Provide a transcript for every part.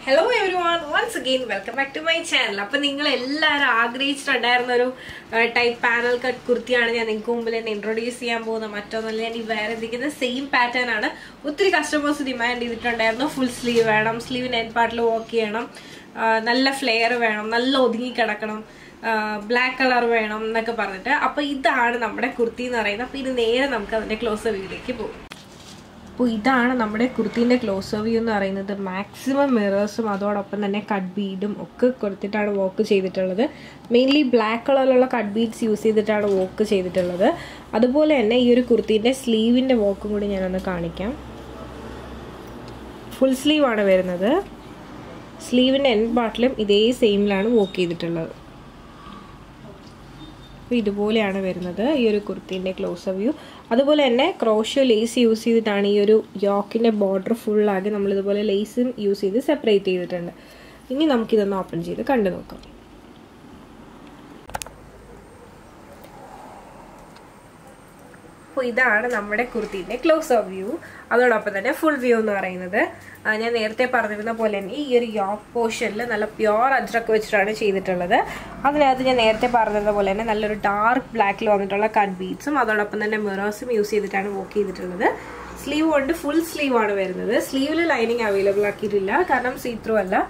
Hello everyone, once again welcome back to my channel. അപ്പോൾ നിങ്ങൾ എല്ലാവരും ആഗ്രഹിച്ചിട്ടുണ്ടായിരുന്ന ഒരു ടൈപ്പ് പാനൽ കട്ട് കുർത്തിയാണ് ഞാൻ നിങ്ങൾക്ക് മുമ്പിൽ ഇൻട്രൊഡ്യൂസ് ചെയ്യാൻ പോകുന്നത്. മറ്റൊന്നല്ല, ഞാൻ ഈ വേറെ ഇരിക്കുന്ന സെയിം പാറ്റേൺ ആണ്. ഒത്തിരി കസ്റ്റമേഴ്സ് ഡിമാൻഡ് ചെയ്തിട്ടുണ്ടായിരുന്നു. ഫുൾ സ്ലീവ് വേണം, സ്ലീവിന് എൻഡ് പാർട്ടിൽ വർക്ക് ചെയ്യണം, നല്ല ഫ്ലെയർ വേണം, നല്ല ഒതുങ്ങി കിടക്കണം, ബ്ലാക്ക് കളർ വേണം എന്നൊക്കെ പറഞ്ഞിട്ട്. അപ്പോൾ ഇതാണ് നമ്മുടെ കുർത്തി എന്ന് പറയുന്നത്. അപ്പോൾ ഇത് നേരെ നമുക്ക് അതിൻ്റെ ക്ലോസർ വ്യൂയിലേക്ക് പോകും. അപ്പോൾ ഇതാണ് നമ്മുടെ കുർത്തീൻ്റെ ക്ലോസർ വ്യൂ എന്ന് പറയുന്നത്. മാക്സിമം മിറേഴ്സും അതോടൊപ്പം തന്നെ കട്ട് ബീഡും ഒക്കെ കൊടുത്തിട്ടാണ് വർക്ക് ചെയ്തിട്ടുള്ളത്. മെയിൻലി ബ്ലാക്ക് കളറിലുള്ള കട്ട് ബീഡ്സ് യൂസ് ചെയ്തിട്ടാണ് വർക്ക് ചെയ്തിട്ടുള്ളത്. അതുപോലെ തന്നെ ഈ ഒരു കുർത്തീൻ്റെ സ്ലീവിൻ്റെ വർക്കും കൂടി ഞാനൊന്ന് കാണിക്കാം. ഫുൾ സ്ലീവാണ് വരുന്നത്. സ്ലീവിൻ്റെ എൻഡ് പാർട്ടിലും ഇതേ സെയിമിലാണ് വർക്ക് ചെയ്തിട്ടുള്ളത്. അപ്പോൾ ഇതുപോലെയാണ് വരുന്നത് ഈ ഒരു കുർത്തീൻ്റെ ക്ലോസർ വ്യൂ. അതുപോലെ തന്നെ ക്രോഷ്യോ ലേസ് യൂസ് ചെയ്തിട്ടാണ് ഈ ഒരു യോക്കിൻ്റെ ബോർഡർ ഫുള്ളാക്കി നമ്മളിതുപോലെ ലേസും യൂസ് ചെയ്ത് സെപ്പറേറ്റ് ചെയ്തിട്ടുണ്ട്. ഇനി നമുക്കിതൊന്ന് ഓപ്പൺ ചെയ്ത് കണ്ടു നോക്കാം. അപ്പോൾ ഇതാണ് നമ്മുടെ കുർത്തീൻ്റെ ക്ലോസർ വ്യൂ. അതോടൊപ്പം തന്നെ ഫുൾ വ്യൂ എന്ന് പറയുന്നത് ഞാൻ നേരത്തെ പറഞ്ഞിരുന്ന പോലെ തന്നെ ഈ ഒരു യോക്ക് പോർഷനിൽ നല്ല പ്യുവർ അജ്രക്ക് വെച്ചിട്ടാണ് ചെയ്തിട്ടുള്ളത്. അതിനകത്ത് ഞാൻ നേരത്തെ പറഞ്ഞത് പോലെ തന്നെ നല്ലൊരു ഡാർക്ക് ബ്ലാക്കിൽ വന്നിട്ടുള്ള കട്ട് ബീഡ്സും അതോടൊപ്പം തന്നെ മിറേഴ്സും യൂസ് ചെയ്തിട്ടാണ് വർക്ക് ചെയ്തിട്ടുള്ളത്. സ്ലീവ് കൊണ്ട് ഫുൾ സ്ലീവാണ് വരുന്നത്. സ്ലീവിൽ ലൈനിങ് അവൈലബിൾ ആക്കിയിട്ടില്ല, കാരണം സീ ത്രൂ അല്ല.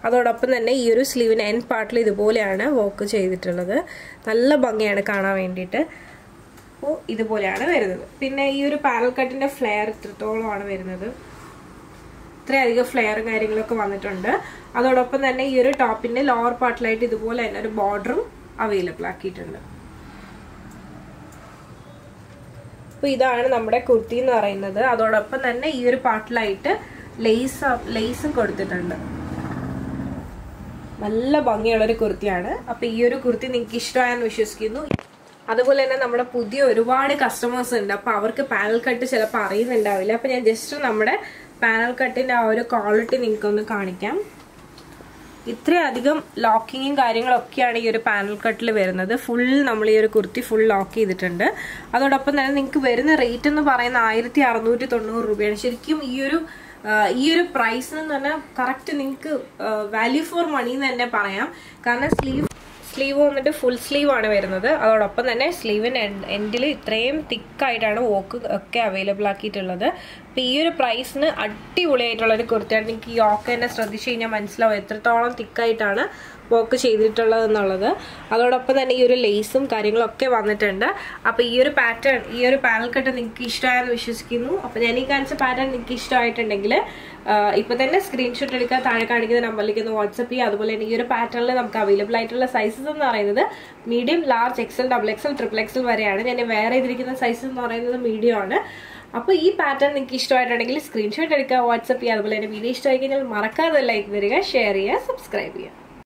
അതോടൊപ്പം തന്നെ ഈ ഒരു സ്ലീവിന് എൻഡ് പാർട്ടിൽ ഇതുപോലെയാണ് വർക്ക് ചെയ്തിട്ടുള്ളത്. നല്ല ഭംഗിയാണ് കാണാൻ വേണ്ടിയിട്ട്. അപ്പോൾ ഇതുപോലെയാണ് വരുന്നത്. പിന്നെ ഈ ഒരു പാനൽ കട്ടിൻ്റെ ഫ്ലെയർ ഇത്രത്തോളമാണ് വരുന്നത്. ഇത്രയധികം ഫ്ലെയറും കാര്യങ്ങളൊക്കെ വന്നിട്ടുണ്ട്. അതോടൊപ്പം തന്നെ ഈ ഒരു ടോപ്പിൻ്റെ ലോവർ പാർട്ടിലായിട്ട് ഇതുപോലെ തന്നെ ഒരു ബോർഡറും അവൈലബിൾ ആക്കിയിട്ടുണ്ട്. അപ്പോൾ ഇതാണ് നമ്മുടെ കുർത്തി എന്ന് പറയുന്നത്. അതോടൊപ്പം തന്നെ ഈ ഒരു പാർട്ടിലായിട്ട് ലേസും കൊടുത്തിട്ടുണ്ട്. നല്ല ഭംഗിയുള്ളൊരു കുർത്തിയാണ്. അപ്പോൾ ഈ ഒരു കുർത്തി നിങ്ങൾക്ക് ഇഷ്ടമായെന്ന് വിശ്വസിക്കുന്നു. അതുപോലെ തന്നെ നമ്മുടെ പുതിയ ഒരുപാട് കസ്റ്റമേഴ്സ് ഉണ്ട്. അപ്പോൾ അവർക്ക് പാനൽ കട്ട് ചിലപ്പോൾ അറിയുന്നുണ്ടാവില്ല. അപ്പോൾ ഞാൻ ജസ്റ്റ് നമ്മുടെ പാനൽ കട്ടിൻ്റെ ആ ഒരു ക്വാളിറ്റി നിങ്ങൾക്കൊന്ന് കാണിക്കാം. ഇത്രയധികം ലോക്കിങ്ങും കാര്യങ്ങളൊക്കെയാണ് ഈ ഒരു പാനൽ കട്ടിൽ വരുന്നത്. ഫുൾ നമ്മൾ ഈ ഒരു കുർത്തി ഫുൾ ലോക്ക് ചെയ്തിട്ടുണ്ട്. അതോടൊപ്പം തന്നെ നിങ്ങൾക്ക് വരുന്ന റേറ്റ് എന്ന് പറയുന്ന 1690 രൂപയാണ്. ശരിക്കും ഈ ഒരു പ്രൈസ് എന്ന് പറഞ്ഞാൽ കറക്റ്റ് നിങ്ങൾക്ക് വാല്യൂ ഫോർ മണി എന്ന് തന്നെ പറയാം. കാരണം സ്ലീവ് വന്നിട്ട് ഫുൾ സ്ലീവാണ് വരുന്നത്. അതോടൊപ്പം തന്നെ സ്ലീവിന് എൻഡിൽ ഇത്രയും തിക്കായിട്ടാണ് വർക്ക് ഒക്കെ അവൈലബിൾ ആക്കിയിട്ടുള്ളത്. അപ്പോൾ ഈ ഒരു പ്രൈസിന് അടിപൊളിയായിട്ടുള്ളൊരു കുർത്തിയാണ്. നിങ്ങൾക്ക് ഈ യോക്ക് തന്നെ ശ്രദ്ധിച്ചു കഴിഞ്ഞാൽ മനസ്സിലാവും എത്രത്തോളം തിക്കായിട്ടാണ് വർക്ക് ചെയ്തിട്ടുള്ളത് എന്നുള്ളത്. അതോടൊപ്പം തന്നെ ഈ ഒരു ലേസും കാര്യങ്ങളൊക്കെ വന്നിട്ടുണ്ട്. അപ്പോൾ ഈ ഒരു പാനൽ കട്ട് നിങ്ങൾക്ക് ഇഷ്ടമായെന്ന് വിശ്വസിക്കുന്നു. അപ്പോൾ ഞാൻ ഈ കാണിച്ച പാറ്റേൺ നിങ്ങൾക്ക് ഇഷ്ടമായിട്ടുണ്ടെങ്കിൽ ഇപ്പോൾ തന്നെ സ്ക്രീൻഷോട്ട് എടുക്കുക, താഴെ കാണിക്കുന്ന നമ്പറിലേക്ക് ഒന്ന് വാട്സപ്പ് ചെയ്യുക. അതുപോലെ തന്നെ ഈ ഒരു പാറ്റേണിൽ നമുക്ക് അവൈലബിൾ ആയിട്ടുള്ള സൈസസ് എന്ന് പറയുന്നത് medium, large, XL, XXL, XXL വരെയാണ്. ഞാൻ വേറെ ഇതിരിക്കുന്ന സൈസസ് എന്ന് പറയുന്നത് മീഡിയം ആണ്. അപ്പോൾ ഈ പാറ്റേൺ നിങ്ങൾക്ക് ഇഷ്ടമായിട്ടുണ്ടെങ്കിൽ സ്ക്രീൻഷോട്ട് എടുക്കുക, വാട്സപ്പ് ചെയ്യുക. അതുപോലെ തന്നെ വീഡിയോ ഇഷ്ടമായി കഴിഞ്ഞാൽ മറക്കാതെ ലൈക്ക് തരിക, ഷെയർ ചെയ്യുക, സബ്സ്ക്രൈബ് ചെയ്യുക.